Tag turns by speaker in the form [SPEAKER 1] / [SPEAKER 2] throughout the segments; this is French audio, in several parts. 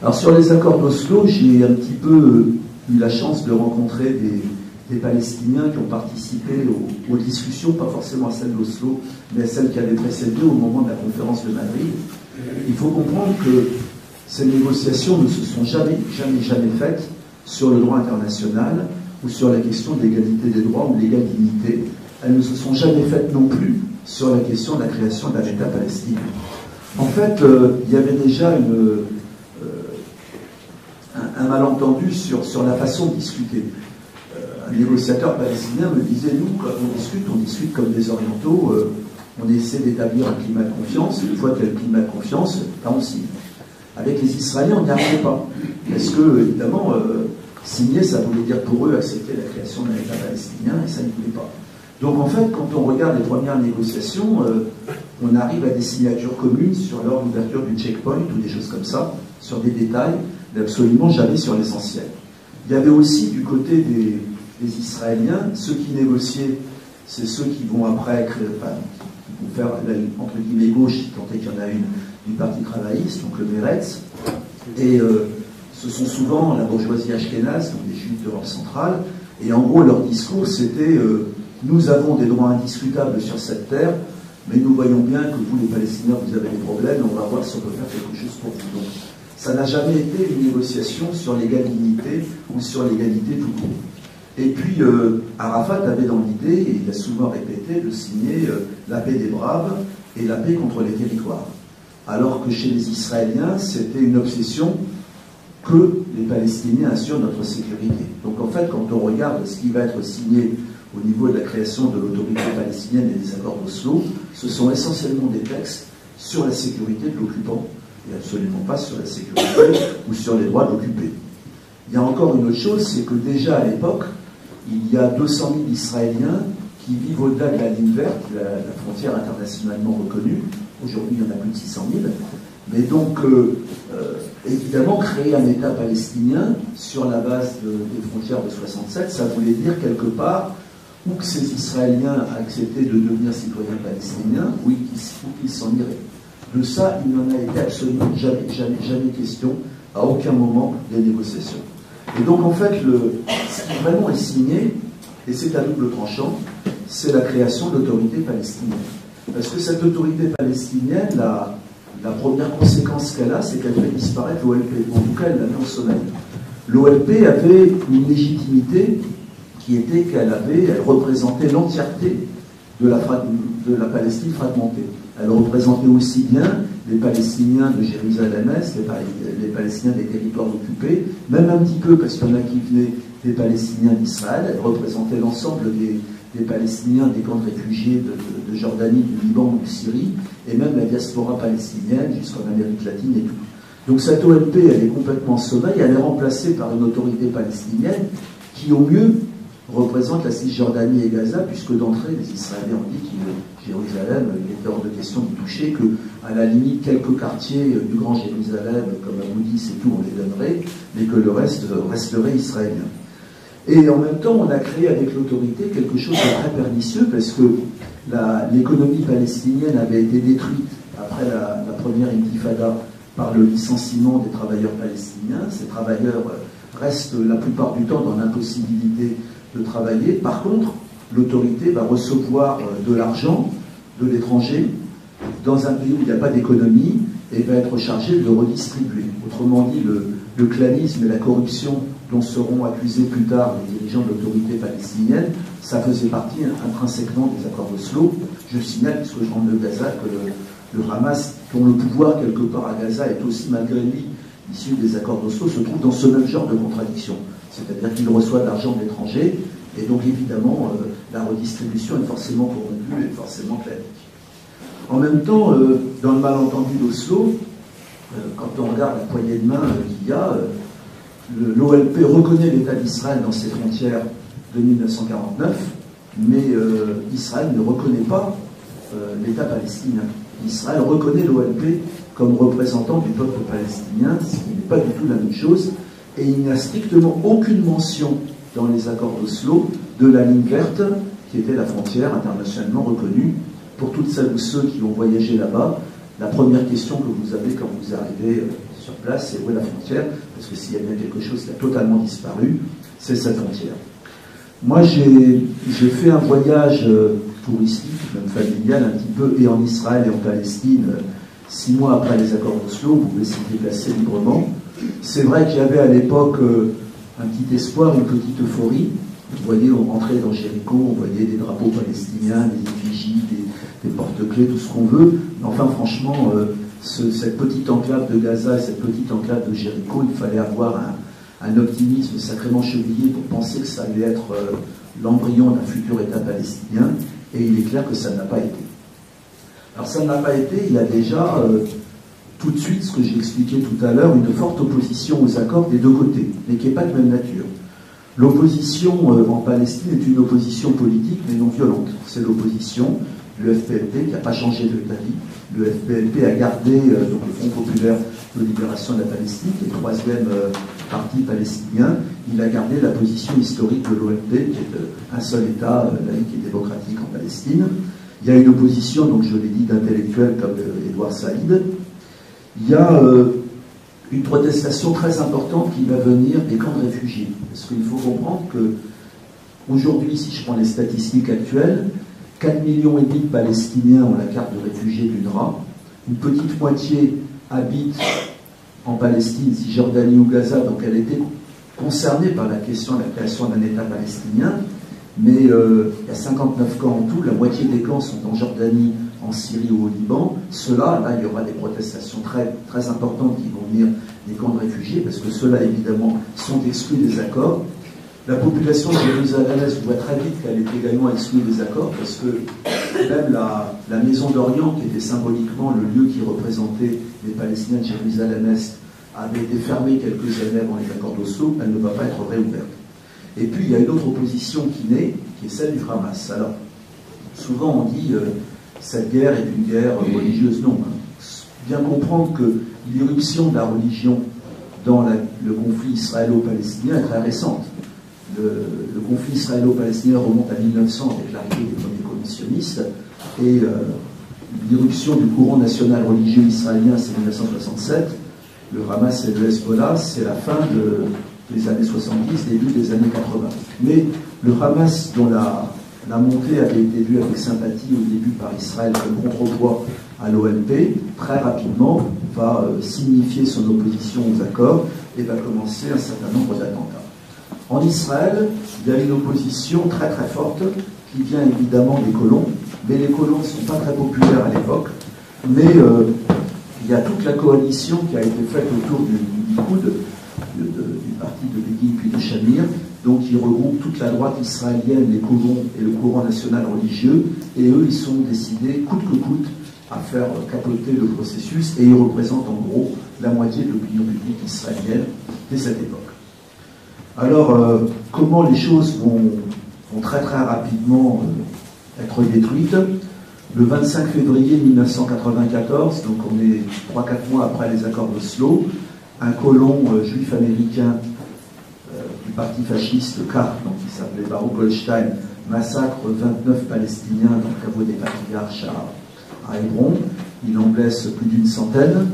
[SPEAKER 1] Alors sur les accords d'Oslo, j'ai un petit peu eu la chance de rencontrer des Palestiniens qui ont participé aux discussions, pas forcément à celle d'Oslo, mais à celle qui avait précédé au moment de la conférence de Madrid. Il faut comprendre que ces négociations ne se sont jamais faites sur le droit international ou sur la question de l'égalité des droits ou de l'égale dignité. Elles ne se sont jamais faites non plus sur la question de la création d'un État palestinien. En fait, il y avait déjà un malentendu sur la façon de discuter. Un négociateur palestinien me disait, nous, quand on discute comme des orientaux, on essaie d'établir un climat de confiance, et une fois qu'il y a le climat de confiance, là on signe. Avec les Israéliens, on n'y arrivait pas. Parce que, évidemment, signer, ça voulait dire pour eux accepter la création d'un État palestinien, et ça ne voulait pas. Donc en fait, quand on regarde les premières négociations, on arrive à des signatures communes sur l'ordre d'ouverture du checkpoint ou des choses comme ça, sur des détails, mais absolument jamais sur l'essentiel. Il y avait aussi du côté des Israéliens, ceux qui négociaient, c'est ceux qui vont après créer, qui vont faire entre guillemets gauche, tant qu'il y en a une, du Parti travailliste, donc le Meretz, et ce sont souvent la bourgeoisie ashkénaze, donc des juifs d'Europe centrale, et en gros leur discours c'était nous avons des droits indiscutables sur cette terre, mais nous voyons bien que vous les Palestiniens vous avez des problèmes, on va voir si on peut faire quelque chose pour vous. Donc ça n'a jamais été une négociation sur l'égale dignité ou sur l'égalité tout court. Et puis Arafat avait dans l'idée, et il a souvent répété, de signer la paix des braves et la paix contre les territoires. Alors que chez les Israéliens, c'était une obsession que les Palestiniens assurent notre sécurité. Donc en fait, quand on regarde ce qui va être signé au niveau de la création de l'autorité palestinienne et des accords d'Oslo, ce sont essentiellement des textes sur la sécurité de l'occupant, et absolument pas sur la sécurité ou sur les droits de l'occupé. Il y a encore une autre chose, c'est que déjà à l'époque, il y a 200 000 Israéliens qui vivent au-delà de la ligne verte, la frontière internationalement reconnue. Aujourd'hui, il y en a plus de 600 000. Mais donc, évidemment, créer un État palestinien sur la base des frontières de 67, ça voulait dire quelque part ou que ces Israéliens acceptaient de devenir citoyens palestiniens, ou qu'ils s'en iraient. De ça, il n'en a été absolument jamais question, à aucun moment des négociations. Et donc, en fait, ce qui vraiment est signé, et c'est à double tranchant, c'est la création de l'autorité palestinienne. Parce que cette autorité palestinienne, la première conséquence qu'elle a, c'est qu'elle fait disparaître l'OLP. En tout cas, elle la met en sommeil. L'OLP avait une légitimité qui était qu'elle représentait l'entièreté de la Palestine fragmentée. Elle représentait aussi bien les Palestiniens de Jérusalem-Est, les Palestiniens des territoires occupés, même un petit peu, parce qu'il y en a qui venaient des Palestiniens d'Israël. Elle représentait l'ensemble des Palestiniens des camps de réfugiés de Jordanie, du Liban ou de Syrie, et même la diaspora palestinienne jusqu'en Amérique latine et tout. Donc cette OLP, elle est complètement en sommeil, elle est remplacée par une autorité palestinienne qui, au mieux, représente la Cisjordanie et Gaza, puisque d'entrée, les Israéliens ont dit que Jérusalem, il était hors de question d'y toucher, qu'à la limite, quelques quartiers du Grand Jérusalem, comme Aboudis et tout, on les donnerait, mais que le reste resterait israélien. Et en même temps, on a créé avec l'autorité quelque chose de très pernicieux, parce que l'économie palestinienne avait été détruite après la première intifada par le licenciement des travailleurs palestiniens. Ces travailleurs restent la plupart du temps dans l'impossibilité de travailler. Par contre, l'autorité va recevoir de l'argent de l'étranger dans un pays où il n'y a pas d'économie et va être chargée de le redistribuer. Autrement dit, le clanisme et la corruption dont seront accusés plus tard les dirigeants de l'autorité palestinienne, ça faisait partie intrinsèquement des accords d'Oslo. Je signale, puisque je rentre de Gaza, que le Hamas, dont le pouvoir quelque part à Gaza est aussi malgré lui issu des accords d'Oslo, se trouve dans ce même genre de contradiction. C'est-à-dire qu'il reçoit de l'argent de l'étranger, et donc évidemment, la redistribution est forcément corrompue et forcément clanique. En même temps, dans le malentendu d'Oslo, quand on regarde la poignée de main qu'il y a, l'OLP reconnaît l'État d'Israël dans ses frontières de 1949, mais Israël ne reconnaît pas l'État palestinien. Israël reconnaît l'OLP comme représentant du peuple palestinien, ce qui n'est pas du tout la même chose, et il n'y a strictement aucune mention dans les accords d'Oslo de la ligne verte, qui était la frontière internationalement reconnue. Pour toutes celles ou ceux qui ont voyagé là-bas, la première question que vous avez quand vous arrivez sur place, c'est où est la frontière, parce que s'il y a bien quelque chose qui a totalement disparu, c'est cette frontière. Moi, j'ai fait un voyage touristique, même familial un petit peu, et en Israël et en Palestine, 6 mois après les accords d'Oslo. Vous pouvez s'y déplacer librement. C'est vrai qu'il y avait à l'époque un petit espoir, une petite euphorie. Vous voyez, on rentrait dans Jéricho, on voyait des drapeaux palestiniens, des effigies, des porte-clés, tout ce qu'on veut. Mais enfin, franchement, cette petite enclave de Gaza et cette petite enclave de Jéricho, il fallait avoir un optimisme sacrément chevillé pour penser que ça allait être l'embryon d'un futur État palestinien, et il est clair que ça n'a pas été. Alors ça n'a pas été, il y a déjà tout de suite, ce que j'ai expliqué tout à l'heure, une forte opposition aux accords des deux côtés, mais qui n'est pas de même nature. L'opposition en Palestine est une opposition politique, mais non violente. C'est l'opposition, le FPLP, qui n'a pas changé d'avis. Le FPLP a gardé donc le Front populaire de libération de la Palestine, qui est le troisième parti palestinien. Il a gardé la position historique de l'OLP, qui est un seul État laïque et démocratique en Palestine. Il y a une opposition, donc je l'ai dit, d'intellectuels comme Edouard Saïd. Il y a une protestation très importante qui va venir des camps de réfugiés. Parce qu'il faut comprendre que aujourd'hui, si je prends les statistiques actuelles, 4,5 millions de Palestiniens ont la carte de réfugié du DRA. Une petite moitié habite en Palestine, Cisjordanie ou Gaza, donc elle était concernée par la question de la création d'un État palestinien. Mais il y a 59 camps en tout, la moitié des camps sont en Jordanie, en Syrie ou au Liban. Ceux-là, là, il y aura des protestations très, très importantes qui vont venir des camps de réfugiés, parce que ceux-là, évidemment, sont exclus des accords. La population jérusalemnaise voit très vite qu'elle est également exclue des accords, parce que même la Maison d'Orient, qui était symboliquement le lieu qui représentait les Palestiniens de Jérusalem-Est, avait été fermée quelques années avant les accords d'Oslo, elle ne va pas être réouverte. Et puis, il y a une autre opposition qui naît, qui est celle du Hamas. Alors, souvent on dit cette guerre est une guerre religieuse. Non. Bien comprendre que l'irruption de la religion dans le conflit israélo-palestinien est très récente. Le conflit israélo-palestinien remonte à 1900 avec l'arrivée des premiers commissionnistes, et l'irruption du courant national religieux israélien, c'est 1967. Le Hamas et le Hezbollah, c'est la fin des années 70, début des années 80. Mais le Hamas, dont la montée avait été vue avec sympathie au début par Israël comme contrepoids à l'OLP, très rapidement va signifier son opposition aux accords et va commencer un certain nombre d'attentats. En Israël, il y a une opposition très très forte qui vient évidemment des colons, mais les colons ne sont pas très populaires à l'époque, mais il y a toute la coalition qui a été faite autour du Likoud, du parti de Begin puis de Shamir, donc qui regroupe toute la droite israélienne, les colons et le courant national religieux, et eux, ils sont décidés, coûte que coûte, à faire capoter le processus, et ils représentent en gros la moitié de l'opinion publique israélienne dès cette époque. Alors, comment les choses vont très très rapidement être détruites? Le 25 février 1994, donc on est 3-4 mois après les accords d'Oslo, un colon juif américain du parti fasciste CAR, donc qui s'appelait Baruch Goldstein, massacre 29 Palestiniens dans le caveau des patriarches à Hébron. Il en blesse plus d'une centaine.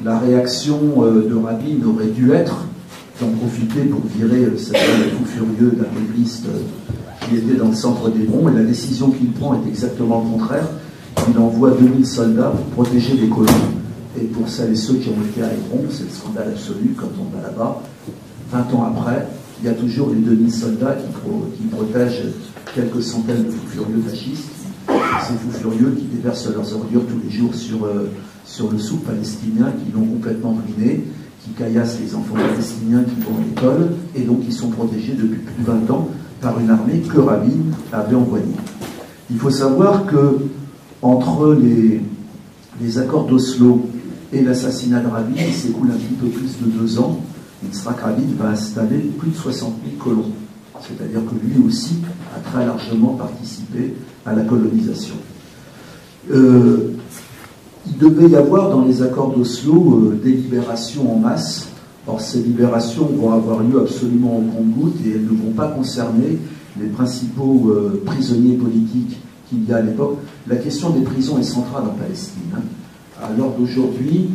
[SPEAKER 1] La réaction de Rabin aurait dû être d'en profiter pour virer cet homme fou furieux d'intégriste qui était dans le centre d'Hébron, et la décision qu'il prend est exactement le contraire. Il envoie 2000 soldats pour protéger les colons. Et pour celles et ceux qui ont été à Hébron, c'est le scandale absolu quand on va là-bas. 20 ans après, il y a toujours les 2000 soldats qui protègent quelques centaines de fous furieux fascistes. Ces fous furieux qui déversent leurs ordures tous les jours sur le souk palestinien, qui l'ont complètement ruiné, qui caillassent les enfants palestiniens qui vont à l'école, et donc ils sont protégés depuis plus de 20 ans par une armée que Rabin avait envoyée. Il faut savoir que entre les accords d'Oslo et l'assassinat de Rabin, il s'écoule un petit peu plus de 2 ans. Yitzhak Rabin va installer plus de 60 000 colons. C'est-à-dire que lui aussi a très largement participé à la colonisation. Il devait y avoir dans les accords d'Oslo des libérations en masse. Or, ces libérations vont avoir lieu absolument au compte-gouttes et elles ne vont pas concerner les principaux prisonniers politiques qu'il y a à l'époque. La question des prisons est centrale en Palestine. À l'heure d'aujourd'hui,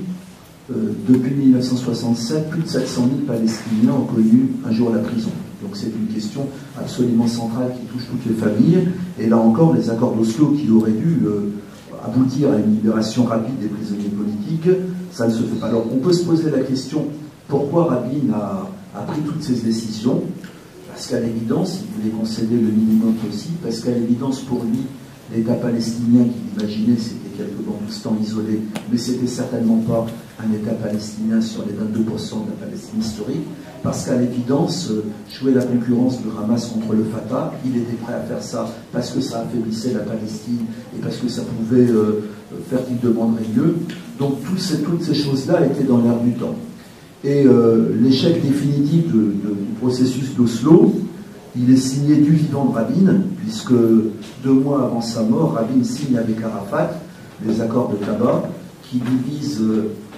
[SPEAKER 1] depuis 1967, plus de 700 000 Palestiniens ont connu un jour la prison. Donc c'est une question absolument centrale qui touche toutes les familles. Et là encore, les accords d'Oslo qui auraient dû aboutir à une libération rapide des prisonniers politiques, ça ne se fait pas. Alors on peut se poser la question, pourquoi Rabin a pris toutes ces décisions? Parce qu'à l'évidence, il voulait concéder le minimum possible, parce qu'à l'évidence pour lui, l'État palestinien qu'il imaginait, c'était quelques bantoustans isolés, mais c'était certainement pas un État palestinien sur les 22% de la Palestine historique, parce qu'à l'évidence, jouer la concurrence du Hamas contre le Fatah, il était prêt à faire ça parce que ça affaiblissait la Palestine et parce que ça pouvait faire qu'il demanderait mieux. Donc toutes ces choses-là étaient dans l'air du temps. Et l'échec définitif du processus d'Oslo, il est signé du vivant de Rabin, puisque 2 mois avant sa mort, Rabin signe avec Arafat les accords de Taba, qui divisent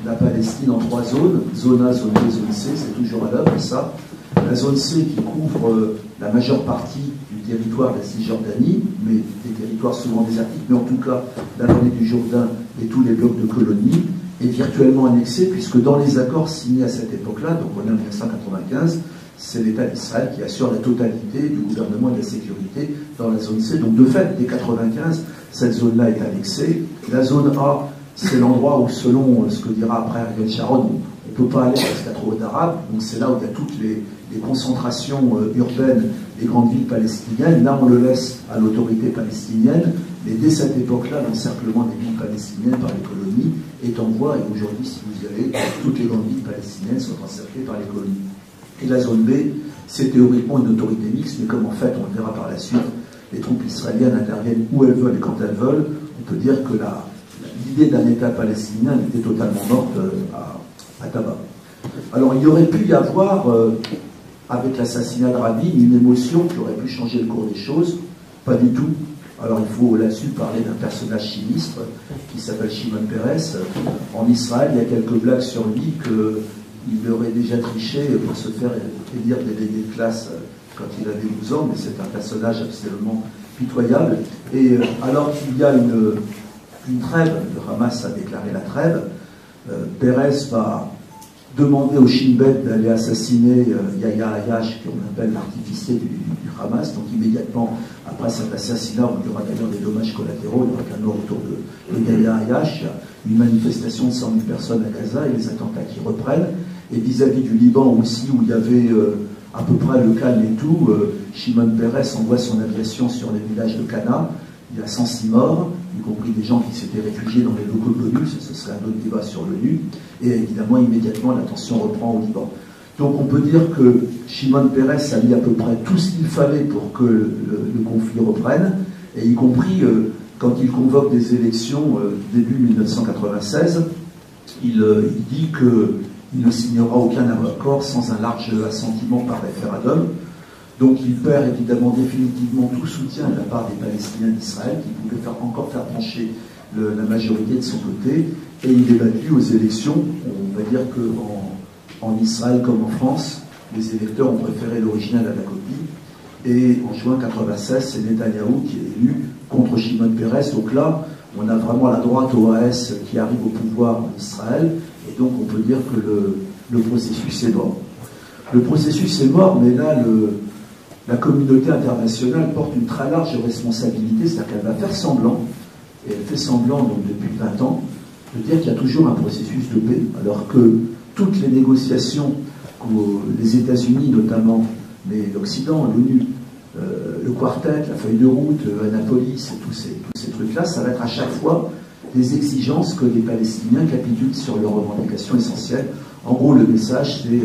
[SPEAKER 1] la Palestine en 3 zones, zone A, zone B, zone C, c'est toujours à l'œuvre ça. La zone C qui couvre la majeure partie du territoire de la Cisjordanie, mais des territoires souvent désertiques, mais en tout cas la vallée du Jourdain et tous les blocs de colonies, est virtuellement annexée, puisque dans les accords signés à cette époque-là, donc on est en 1995, c'est l'État d'Israël qui assure la totalité du gouvernement et de la sécurité dans la zone C. Donc de fait, dès 1995, cette zone-là est annexée. La zone A, c'est l'endroit où, selon ce que dira après Ariel Sharon, on ne peut pas aller parce qu'il y a trop d'Arabes. Donc c'est là où il y a toutes les concentrations urbaines des grandes villes palestiniennes. Là, on le laisse à l'autorité palestinienne. Mais dès cette époque-là, l'encerclement des villes palestiniennes par les colonies est en voie. Et aujourd'hui, si vous y allez, toutes les grandes villes palestiniennes sont encerclées par les colonies. Et la zone B, c'est théoriquement une autorité mixte, mais comme en fait, on le verra par la suite, les troupes israéliennes interviennent où elles veulent et quand elles veulent, on peut dire que l'idée d'un État palestinien était totalement morte à Taba. Alors il y aurait pu y avoir, avec l'assassinat de Rabin, une émotion qui aurait pu changer le cours des choses. Pas du tout. Alors il faut là-dessus parler d'un personnage sinistre qui s'appelle Shimon Peres. En Israël, il y a quelques blagues sur lui qu'il aurait déjà triché pour se faire élire délégué de classe quand il avait 12 ans, mais c'est un personnage absolument pitoyable. Et alors qu'il y a une trêve, le Hamas a déclaré la trêve, Peres va demander au Shin Bet d'aller assassiner Yahya Ayash, qu'on appelle l'artificier du Hamas. Donc immédiatement après cet assassinat, il y aura d'ailleurs des dommages collatéraux, il n'y aura qu'un mort autour de Yahya Ayash, il y a une manifestation de 100 000 personnes à Gaza et les attentats qui reprennent. Et vis-à-vis du Liban aussi, où il y avait à peu près le calme et tout, Shimon Peres envoie son aviation sur les villages de Cana. Il y a 106 morts, y compris des gens qui s'étaient réfugiés dans les locaux de l'ONU, ce serait un autre débat sur l'ONU, et évidemment, immédiatement, la tension reprend au Liban. Donc on peut dire que Shimon Peres a mis à peu près tout ce qu'il fallait pour que le conflit reprenne, et y compris quand il convoque des élections début 1996, il dit qu'il ne signera aucun accord sans un large assentiment par référendum. Donc il perd évidemment définitivement tout soutien de la part des Palestiniens d'Israël, qui pouvaient encore faire pencher la majorité de son côté, et il est battu aux élections. On va dire qu'en Israël comme en France, les électeurs ont préféré l'original à la copie, et en juin 1996, c'est Netanyahou qui est élu contre Shimon Peres. Donc là, on a vraiment la droite OAS qui arrive au pouvoir en Israël, et donc on peut dire que le processus est mort. Le processus est mort, mais là, la communauté internationale porte une très large responsabilité, c'est-à-dire qu'elle va faire semblant, et elle fait semblant donc depuis 20 ans, de dire qu'il y a toujours un processus de paix, alors que toutes les négociations que les États-Unis notamment, mais l'Occident, l'ONU, le quartet, la feuille de route, Annapolis, et tous ces trucs-là, ça va être à chaque fois des exigences que les Palestiniens capitulent sur leurs revendications essentielles. En gros, le message, c'est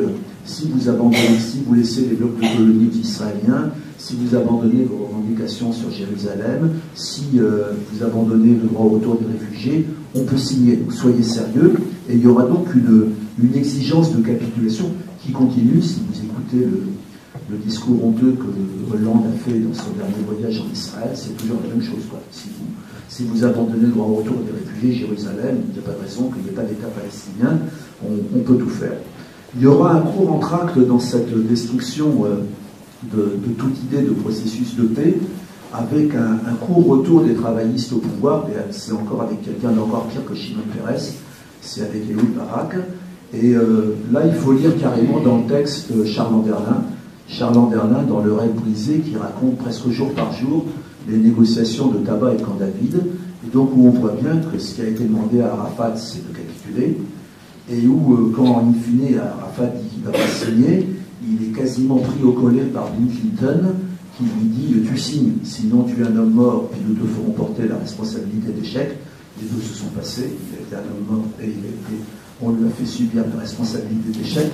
[SPEAKER 1] si vous abandonnez, si vous laissez les blocs de colonies israéliens, si vous abandonnez vos revendications sur Jérusalem, si vous abandonnez le droit au retour des réfugiés, on peut signer. Donc soyez sérieux. Et il y aura donc une exigence de capitulation qui continue. Si vous écoutez le discours honteux que Hollande a fait dans son dernier voyage en Israël, c'est toujours la même chose, quoi. Si vous abandonnez le droit au retour des réfugiés, Jérusalem, il n'y a pas de raison qu'il n'y ait pas d'État palestinien, on peut tout faire. Il y aura un court entracte dans cette destruction de toute idée de processus de paix, avec un court retour des travaillistes au pouvoir, et c'est encore avec quelqu'un d'encore pire que Shimon Peres, c'est avec Ehud Barak. Et là, il faut lire carrément dans le texte Charles Anderlin. Charles Anderlin, dans Le Rêve brisé, qui raconte presque jour par jour les négociations de Tabac et Camp David, et donc où on voit bien que ce qui a été demandé à Arafat, c'est de capituler, et où, quand in fine Arafat dit qu'il ne va pas signer, il est quasiment pris au collet par Bill Clinton, qui lui dit « tu signes, sinon tu es un homme mort, puis nous te ferons porter la responsabilité d'échec ». Les deux se sont passés, il a été un homme mort et on lui a fait subir la responsabilité d'échec.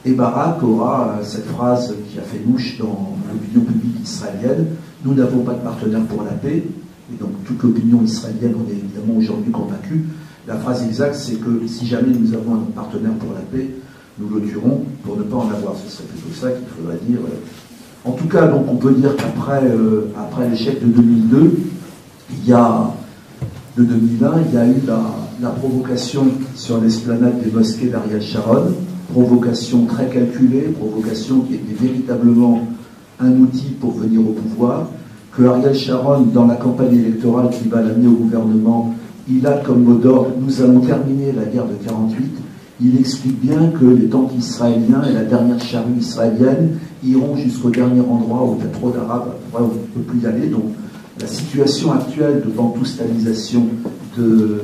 [SPEAKER 1] Et Barak aura cette phrase qui a fait mouche dans l'opinion publique israélienne, « Nous n'avons pas de partenaire pour la paix ». Et donc toute l'opinion israélienne, on est évidemment aujourd'hui convaincu. La phrase exacte, c'est que si jamais nous avons un partenaire pour la paix, nous le tuerons pour ne pas en avoir. Ce serait plutôt ça qu'il faudrait dire. En tout cas, donc, on peut dire qu'après l'échec de 2002, de 2001, il y a eu la provocation sur l'esplanade des mosquées d'Ariel Sharon, provocation très calculée, provocation qui était véritablement un outil pour venir au pouvoir, que Ariel Sharon, dans la campagne électorale qui va l'amener au gouvernement, il a comme mot d'ordre « Nous allons terminer la guerre de 48 ». Il explique bien que les tanks israéliens et la dernière charrue israélienne iront jusqu'au dernier endroit où il y a trop d'Arabes, on ne peut plus y aller. Donc la situation actuelle de bantoustalisation de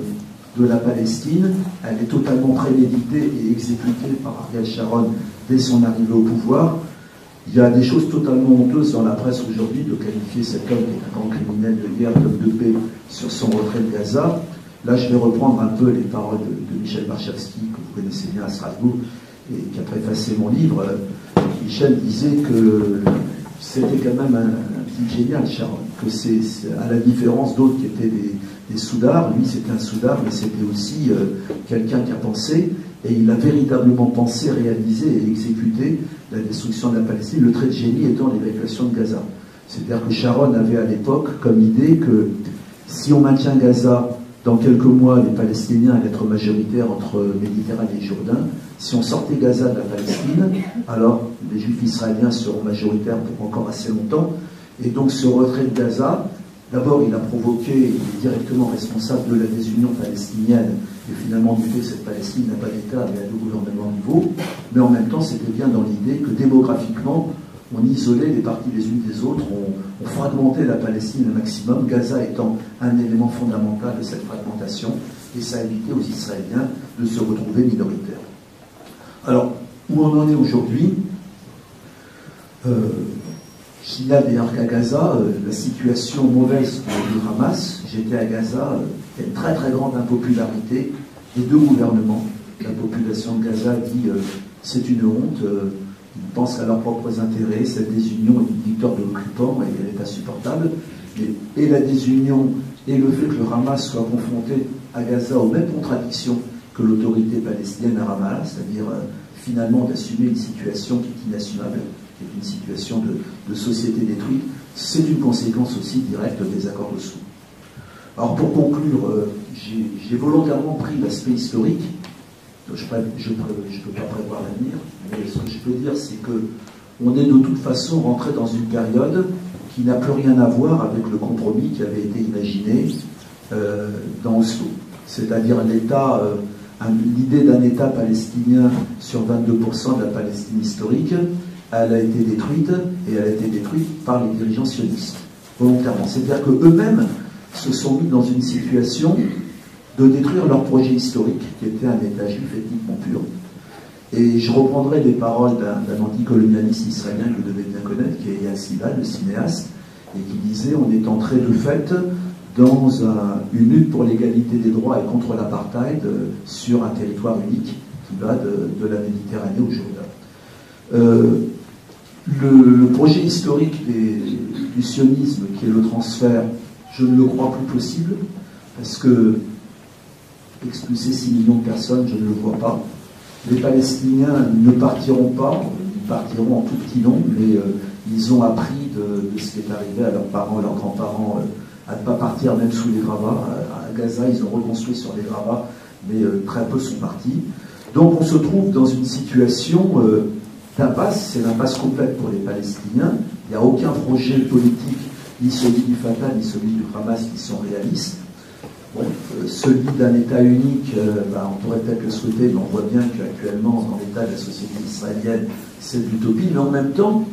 [SPEAKER 1] la Palestine, elle est totalement préméditée et exécutée par Ariel Sharon dès son arrivée au pouvoir. Il y a des choses totalement honteuses dans la presse aujourd'hui de qualifier cet homme qui est un grand criminel de guerre, d'homme de paix, sur son retrait de Gaza. Là, je vais reprendre un peu les paroles de Michel Barchevsky, que vous connaissez bien à Strasbourg, et qui a préfacé mon livre. Michel disait que c'était quand même un type génial, Sharon, que c'est à la différence d'autres qui étaient des soudards, lui c'était un soudard, mais c'était aussi quelqu'un qui a pensé, et il a véritablement pensé, réalisé et exécuté la destruction de la Palestine, le trait de génie étant l'évacuation de Gaza. C'est-à-dire que Sharon avait à l'époque comme idée que si on maintient Gaza, dans quelques mois, les Palestiniens allaient être majoritaires entre Méditerranée et Jourdain. Si on sortait Gaza de la Palestine, alors les Juifs israéliens seront majoritaires pour encore assez longtemps. Et donc ce retrait de Gaza, d'abord il a provoqué, il est directement responsable de la désunion palestinienne, et finalement du fait que cette Palestine n'a pas d'État, mais a deux gouvernements nouveaux. Mais en même temps, c'était bien dans l'idée que démographiquement, on isolait les parties les unes des autres, on fragmentait la Palestine au maximum, Gaza étant un élément fondamental de cette fragmentation, et ça a évité aux Israéliens de se retrouver minoritaires. Alors, où on en est aujourd'hui, il y a d'ailleurs qu'à Gaza, la situation mauvaise du Hamas, j'étais à Gaza, il y a une très très grande impopularité des deux gouvernements. La population de Gaza dit c'est une honte, ils pensent qu'à leurs propres intérêts, cette désunion est une victoire de l'occupant et elle est insupportable. Et la désunion et le fait que le Hamas soit confronté à Gaza aux mêmes contradictions que l'autorité palestinienne à Ramallah, c'est-à-dire finalement d'assumer une situation qui est inassumable, qui est une situation de société détruite, c'est une conséquence aussi directe des accords de Sceaux. Alors pour conclure, j'ai volontairement pris l'aspect historique. Je ne peux pas prévoir l'avenir, mais ce que je peux dire, c'est qu'on est de toute façon rentré dans une période qui n'a plus rien à voir avec le compromis qui avait été imaginé dans Oslo. C'est-à-dire l'idée d'un État palestinien sur 22% de la Palestine historique, elle a été détruite, et elle a été détruite par les dirigeants sionistes, volontairement. C'est-à-dire qu'eux-mêmes se sont mis dans une situation de détruire leur projet historique, qui était un État juif ethniquement pur. Et je reprendrai des paroles d'un anticolonialiste israélien que vous devez bien connaître, qui est Eyal Sival, le cinéaste, et qui disait « On est entré de fait dans une lutte pour l'égalité des droits et contre l'apartheid sur un territoire unique qui va de la Méditerranée au Jourdain. » Le projet historique du sionisme, qui est le transfert, je ne le crois plus possible, parce que expulser 6 millions de personnes, je ne le vois pas. Les Palestiniens ne partiront pas, ils partiront en tout petit nombre, mais ils ont appris de ce qui est arrivé à leurs parents, leurs grands-parents, à ne pas partir même sous les gravats. À Gaza, ils ont reconstruit sur les gravats, mais très peu sont partis. Donc on se trouve dans une situation d'impasse, c'est l'impasse complète pour les Palestiniens. Il n'y a aucun projet politique, ni celui du Fatah, ni celui du Hamas, qui sont réalistes. Bon, celui d'un État unique, on pourrait peut-être le souhaiter, mais on voit bien qu'actuellement, dans l'état de la société israélienne, c'est de l'utopie, mais en même temps,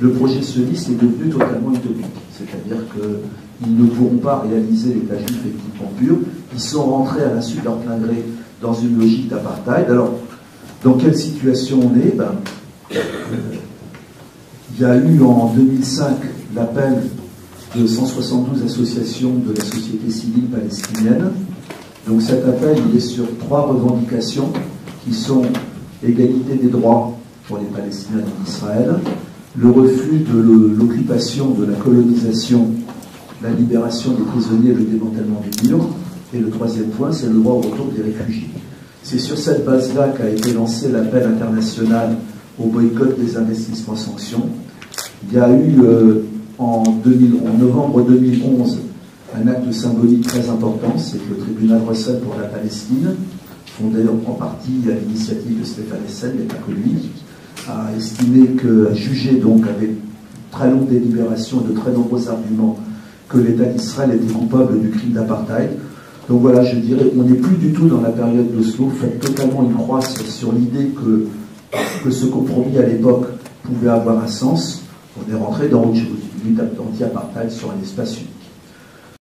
[SPEAKER 1] le projet sioniste est devenu totalement utopique. C'est-à-dire qu'ils ne pourront pas réaliser l'État juif ethniquement pur, ils sont rentrés à l'insu de leur plein gré dans une logique d'apartheid. Alors, dans quelle situation on est? Il y a eu en 2005 l'appel de 172 associations de la société civile palestinienne. Donc cet appel, il est sur 3 revendications qui sont l'égalité des droits pour les Palestiniens d'Israël, le refus de l'occupation, de la colonisation, la libération des prisonniers et le démantèlement des murs, et le 3e point, c'est le droit au retour des réfugiés. C'est sur cette base-là qu'a été lancé l'appel international au boycott des investissements sanctions. Il y a eu en novembre 2011 un acte symbolique très important, c'est que le tribunal Russell pour la Palestine, fondé en partie à l'initiative de Stéphane Hessel, mais pas que lui, a estimé a jugé donc avec très longue délibération et de très nombreux arguments que l'État d'Israël était coupable du crime d'apartheid. Donc voilà, je dirais, on n'est plus du tout dans la période d'Oslo, faites totalement une croix sur l'idée que ce compromis à l'époque pouvait avoir un sens. On est rentré dans une lutte anti-apartheid sur un espace